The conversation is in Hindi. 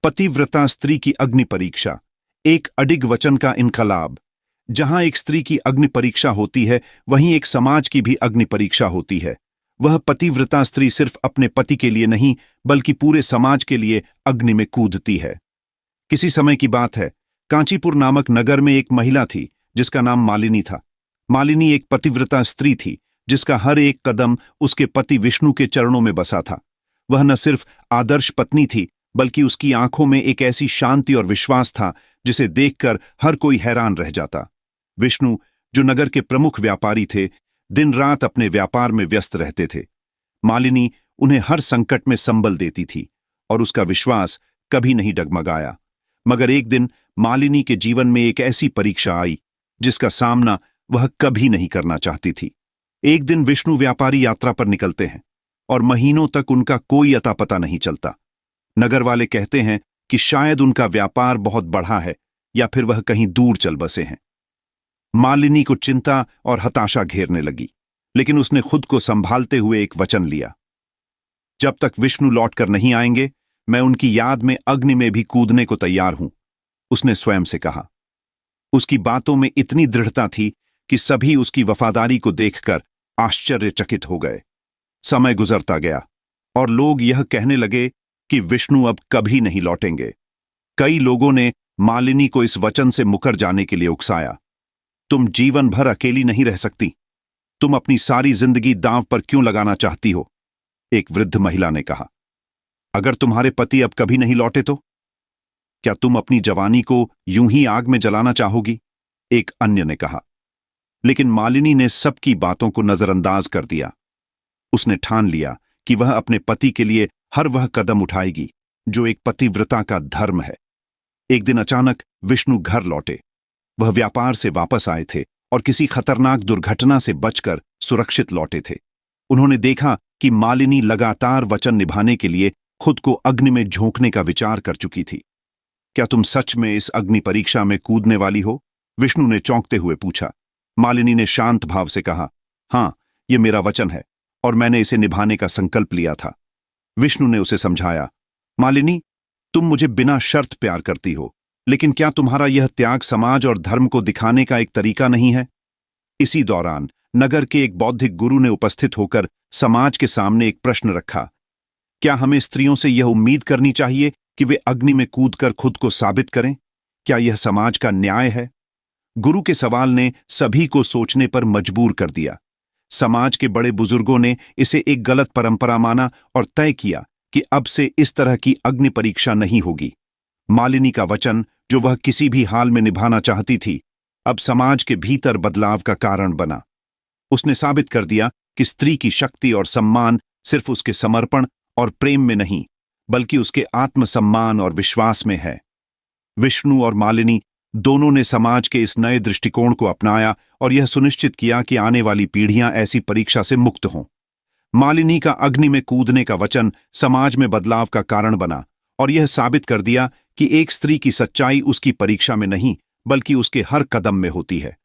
पतिव्रता स्त्री की अग्नि परीक्षा, एक अडिग वचन का इनकलाब। जहां एक स्त्री की अग्नि परीक्षा होती है, वहीं एक समाज की भी अग्नि परीक्षा होती है। वह पतिव्रता स्त्री सिर्फ अपने पति के लिए नहीं, बल्कि पूरे समाज के लिए अग्नि में कूदती है। किसी समय की बात है, कांचीपुर नामक नगर में एक महिला थी जिसका नाम मालिनी था। मालिनी एक पतिव्रता स्त्री थी जिसका हर एक कदम उसके पति विष्णु के चरणों में बसा था। वह न सिर्फ आदर्श पत्नी थी, बल्कि उसकी आंखों में एक ऐसी शांति और विश्वास था जिसे देखकर हर कोई हैरान रह जाता। विष्णु, जो नगर के प्रमुख व्यापारी थे, दिन रात अपने व्यापार में व्यस्त रहते थे। मालिनी उन्हें हर संकट में संबल देती थी और उसका विश्वास कभी नहीं डगमगाया। मगर एक दिन मालिनी के जीवन में एक ऐसी परीक्षा आई जिसका सामना वह कभी नहीं करना चाहती थी। एक दिन विष्णु व्यापारी यात्रा पर निकलते हैं और महीनों तक उनका कोई अता पता नहीं चलता। नगर वाले कहते हैं कि शायद उनका व्यापार बहुत बढ़ा है या फिर वह कहीं दूर चल बसे हैं। मालिनी को चिंता और हताशा घेरने लगी, लेकिन उसने खुद को संभालते हुए एक वचन लिया। जब तक विष्णु लौटकर नहीं आएंगे, मैं उनकी याद में अग्नि में भी कूदने को तैयार हूं, उसने स्वयं से कहा। उसकी बातों में इतनी दृढ़ता थी कि सभी उसकी वफादारी को देखकर आश्चर्यचकित हो गए। समय गुजरता गया और लोग यह कहने लगे कि विष्णु अब कभी नहीं लौटेंगे। कई लोगों ने मालिनी को इस वचन से मुकर जाने के लिए उकसाया। तुम जीवन भर अकेली नहीं रह सकती, तुम अपनी सारी जिंदगी दांव पर क्यों लगाना चाहती हो? एक वृद्ध महिला ने कहा। अगर तुम्हारे पति अब कभी नहीं लौटे तो क्या तुम अपनी जवानी को यूं ही आग में जलाना चाहोगी? एक अन्य ने कहा। लेकिन मालिनी ने सबकी बातों को नजरअंदाज कर दिया। उसने ठान लिया कि वह अपने पति के लिए हर वह कदम उठाएगी जो एक पतिव्रता का धर्म है। एक दिन अचानक विष्णु घर लौटे। वह व्यापार से वापस आए थे और किसी खतरनाक दुर्घटना से बचकर सुरक्षित लौटे थे। उन्होंने देखा कि मालिनी लगातार वचन निभाने के लिए खुद को अग्नि में झोंकने का विचार कर चुकी थी। क्या तुम सच में इस अग्नि परीक्षा में कूदने वाली हो? विष्णु ने चौंकते हुए पूछा। मालिनी ने शांत भाव से कहा, हां, यह मेरा वचन है और मैंने इसे निभाने का संकल्प लिया था। विष्णु ने उसे समझाया, मालिनी, तुम मुझे बिना शर्त प्यार करती हो, लेकिन क्या तुम्हारा यह त्याग समाज और धर्म को दिखाने का एक तरीका नहीं है? इसी दौरान नगर के एक बौद्धिक गुरु ने उपस्थित होकर समाज के सामने एक प्रश्न रखा। क्या हमें स्त्रियों से यह उम्मीद करनी चाहिए कि वे अग्नि में कूदकर खुद को साबित करें? क्या यह समाज का न्याय है? गुरु के सवाल ने सभी को सोचने पर मजबूर कर दिया। समाज के बड़े बुजुर्गों ने इसे एक गलत परंपरा माना और तय किया कि अब से इस तरह की अग्नि परीक्षा नहीं होगी। मालिनी का वचन, जो वह किसी भी हाल में निभाना चाहती थी, अब समाज के भीतर बदलाव का कारण बना। उसने साबित कर दिया कि स्त्री की शक्ति और सम्मान सिर्फ उसके समर्पण और प्रेम में नहीं, बल्कि उसके आत्मसम्मान और विश्वास में है। विष्णु और मालिनी दोनों ने समाज के इस नए दृष्टिकोण को अपनाया और यह सुनिश्चित किया कि आने वाली पीढ़ियां ऐसी परीक्षा से मुक्त हों। मालिनी का अग्नि में कूदने का वचन समाज में बदलाव का कारण बना और यह साबित कर दिया कि एक स्त्री की सच्चाई उसकी परीक्षा में नहीं, बल्कि उसके हर कदम में होती है।